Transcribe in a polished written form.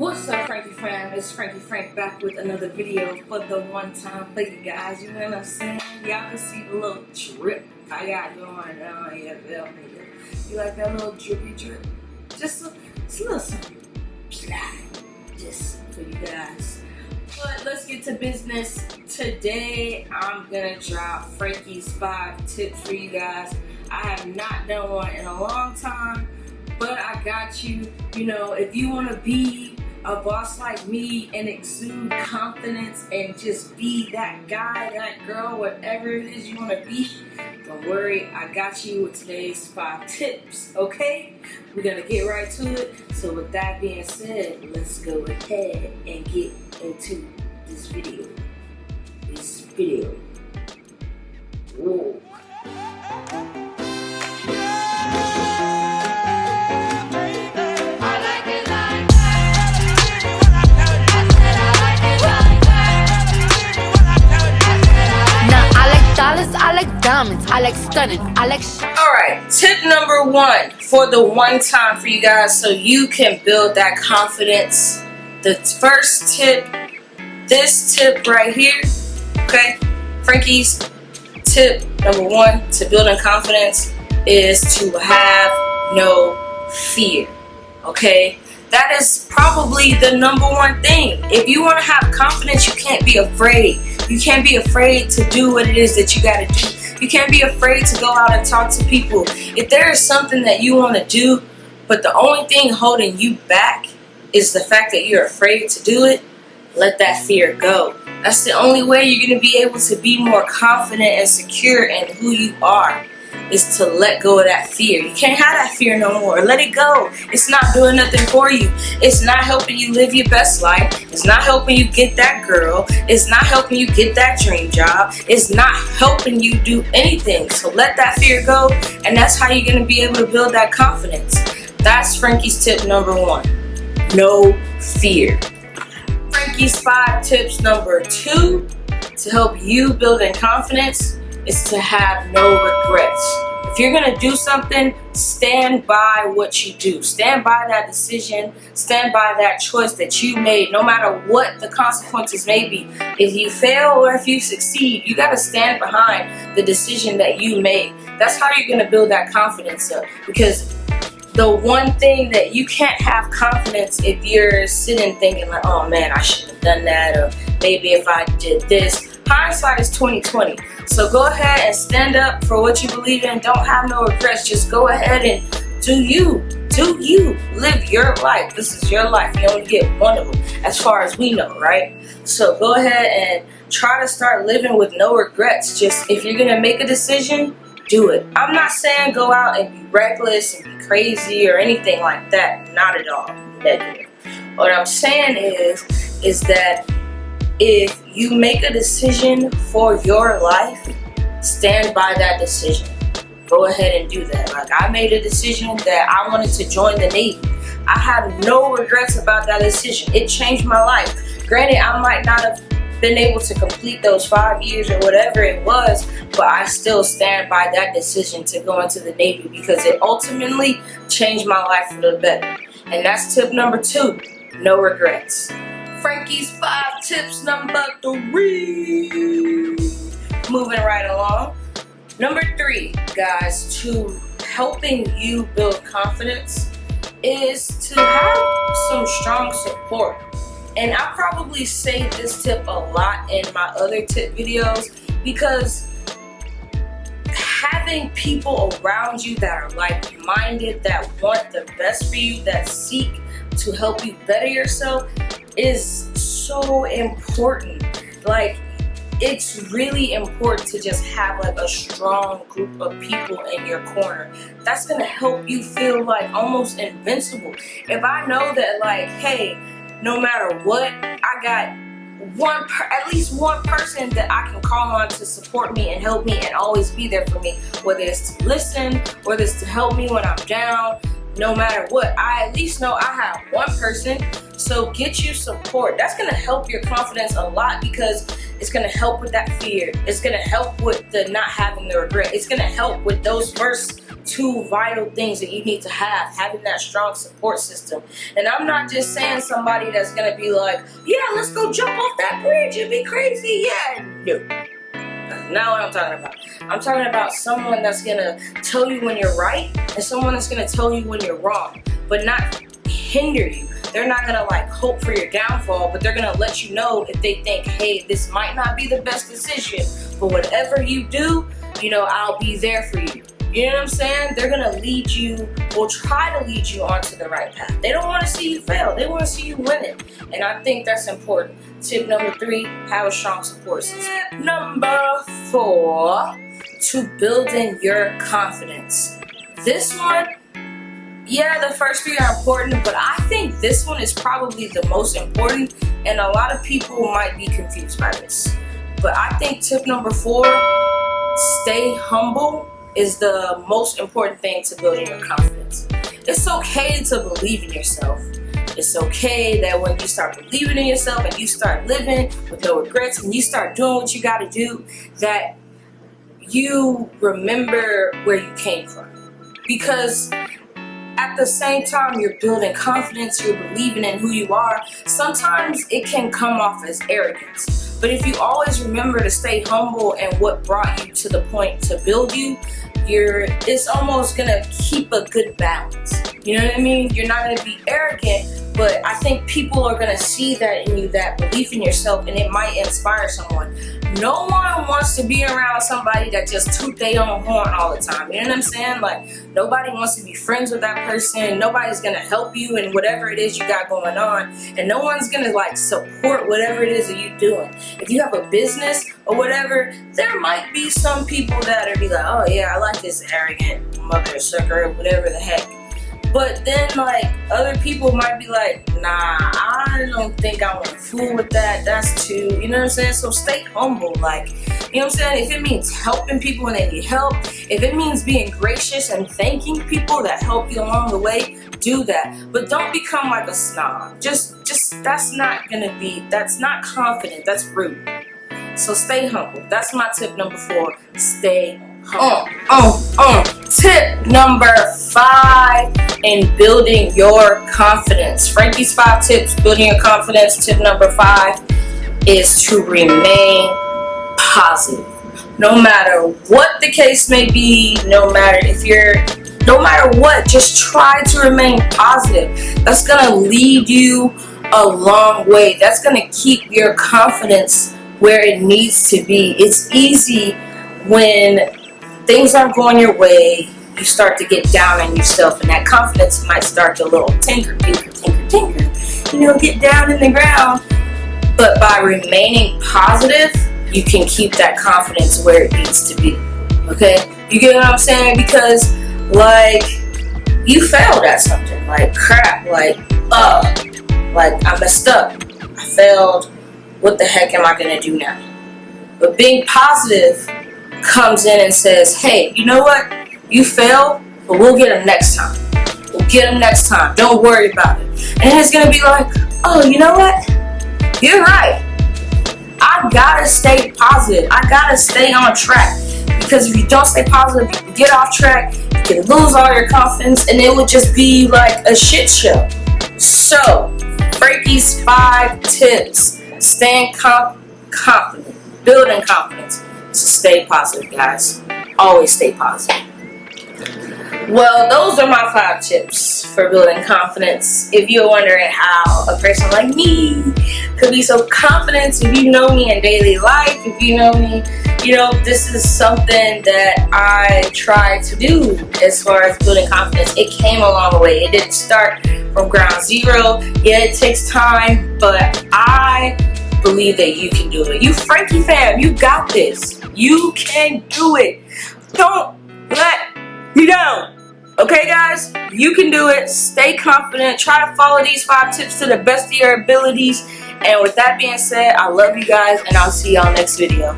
What's up, Frankie fam? It's Frankie Frank back with another video for the one time for you guys. You know what I'm saying? Y'all can see the little drip I got going on here, feel me? You like that little drippy drip? Just a little something. Just for you guys. But let's get to business. Today, I'm gonna drop Frankie's 5 tips for you guys. I have not done one in a long time, but I got you. You know, if you want to be a boss like me and exude confidence and just be that guy, that girl, whatever it is you want to be, don't worry, I got you with today's 5 tips, okay? We're going to get right to it. So with that being said, let's go ahead and get into this video. Whoa. I like diamonds, I like stunning, I like Alright, tip number 1 for the one time for you guys so you can build that confidence. The first tip, this tip right here, okay? Frankie's tip number 1 to building confidence is to have no fear, okay? That is probably the number 1 thing. If you want to have confidence, you can't be afraid. You can't be afraid to do what it is that you got to do. You can't be afraid to go out and talk to people. If there is something that you want to do, but the only thing holding you back is the fact that you're afraid to do it, let that fear go. That's the only way you're going to be able to be more confident and secure in who you are, is to let go of that fear. You can't have that fear no more. Let it go. It's not doing nothing for you. It's not helping you live your best life. It's not helping you get that girl. It's not helping you get that dream job. It's not helping you do anything. So let that fear go, and that's how you're going to be able to build that confidence. That's Frankie's tip number 1. No fear. Frankie's 5 tips number 2 to help you build in confidence is to have no regrets. If you're gonna do something, stand by what you do. Stand by that decision. Stand by that choice that you made, no matter what the consequences may be. If you fail or if you succeed, you gotta stand behind the decision that you made. That's how you're gonna build that confidence up. Because the one thing that you can't have confidence if you're sitting thinking like, oh man, I should have done that, or maybe if I did this. Hindsight is 20/20. So go ahead and stand up for what you believe in. Don't have no regrets. Just go ahead and do you. Do you. Live your life. This is your life. You only get one of them, as far as we know, right? So go ahead and try to start living with no regrets. Just if you're gonna make a decision, do it. I'm not saying go out and be reckless and be crazy or anything like that. Not at all. Negative. What I'm saying is that if you make a decision for your life, stand by that decision. Go ahead and do that. Like, I made a decision that I wanted to join the Navy. I have no regrets about that decision. It changed my life. Granted, I might not have been able to complete those 5 years or whatever it was, but I still stand by that decision to go into the Navy because it ultimately changed my life for the better. And that's tip number 2, no regrets. Frankie's 5 tips number 3. Moving right along. Number 3, guys, to helping you build confidence is to have some strong support. And I probably say this tip a lot in my other tip videos because having people around you that are like-minded, that want the best for you, that seek to help you better yourself is so important. Like, it's really important to just have like a strong group of people in your corner. That's gonna help you feel like almost invincible. If I know that, like, hey, no matter what, I got at least one person that I can call on to support me and help me and always be there for me, whether it's to listen, whether it's to help me when I'm down, no matter what, I at least know I have one person. So get you support. That's going to help your confidence a lot because it's going to help with that fear. It's going to help with the not having the regret. It's going to help with those first two vital things that you need to have, having that strong support system. And I'm not just saying somebody that's gonna be like, yeah, let's go jump off that bridge, it'd be crazy, yeah. No. That's not what I'm talking about. I'm talking about someone that's gonna tell you when you're right and someone that's gonna tell you when you're wrong, but not hinder you. They're not gonna like hope for your downfall, but they're gonna let you know if they think, hey, this might not be the best decision, but whatever you do, you know, I'll be there for you. You know what I'm saying? They're gonna lead you, or try to lead you onto the right path. They don't want to see you fail. They want to see you win it. And I think that's important. Tip number 3, have a strong support system. Tip number 4, to building your confidence. This one, yeah, the first 3 are important, but I think this one is probably the most important, and a lot of people might be confused by this. But I think tip number 4, stay humble, is the most important thing to building your confidence. It's okay to believe in yourself. It's okay that when you start believing in yourself and you start living with no regrets and you start doing what you gotta do, that you remember where you came from. Because at the same time you're building confidence, you're believing in who you are, sometimes it can come off as arrogance. But if you always remember to stay humble and what brought you to the point to build you, it's almost gonna keep a good balance. You know what I mean? You're not gonna be arrogant, but I think people are gonna see that in you, that belief in yourself, and it might inspire someone. No one wants to be around somebody that just toot their own horn all the time. You know what I'm saying? Like, nobody wants to be friends with that person. Nobody's gonna help you in whatever it is you got going on, and no one's gonna like support whatever it is that you're doing. If you have a business or whatever, there might be some people that are be like, oh yeah, I like this arrogant mother sucker, whatever the heck. But then, like, other people might be like, nah, I don't think I want to fool with that. That's too, you know what I'm saying? So stay humble. Like, you know what I'm saying? If it means helping people when they need help, if it means being gracious and thanking people that help you along the way, do that. But don't become like a snob. Just that's not confident. That's rude. So stay humble. That's my tip number 4. Stay humble. Tip number 5 in building your confidence. Frankie's 5 tips building your confidence. Tip number 5 is to remain positive. No matter what the case may be, no matter what, just try to remain positive. That's gonna lead you a long way. That's gonna keep your confidence where it needs to be. It's easy when things aren't going your way, you start to get down on yourself, and that confidence might start to little tinker, you know, get down in the ground. But by remaining positive, you can keep that confidence where it needs to be. Okay? You get what I'm saying? Because, like, you failed at something. Like, crap. Like, I messed up. I failed. What the heck am I going to do now? But being positive comes in and says, hey, you know what? You failed, but we'll get them next time. We'll get them next time. Don't worry about it. And it's going to be like, oh, you know what? You're right. I got to stay positive. I got to stay on track. Because if you don't stay positive, you can get off track, you can lose all your confidence, and it would just be like a shit show. So, Frankie's 5 tips. Staying confident. Building confidence. So stay positive, guys. Always stay positive. Well, those are my 5 tips for building confidence. If you're wondering how a person like me could be so confident, if you know me in daily life, if you know me, you know, this is something that I try to do as far as building confidence. It came a long way. It didn't start from ground zero. Yeah, it takes time, but I believe that you can do it. You Frankie fam, you got this. You can do it. Don't let me down. Okay, guys? You can do it. Stay confident. Try to follow these 5 tips to the best of your abilities. And with that being said, I love you guys, and I'll see y'all next video.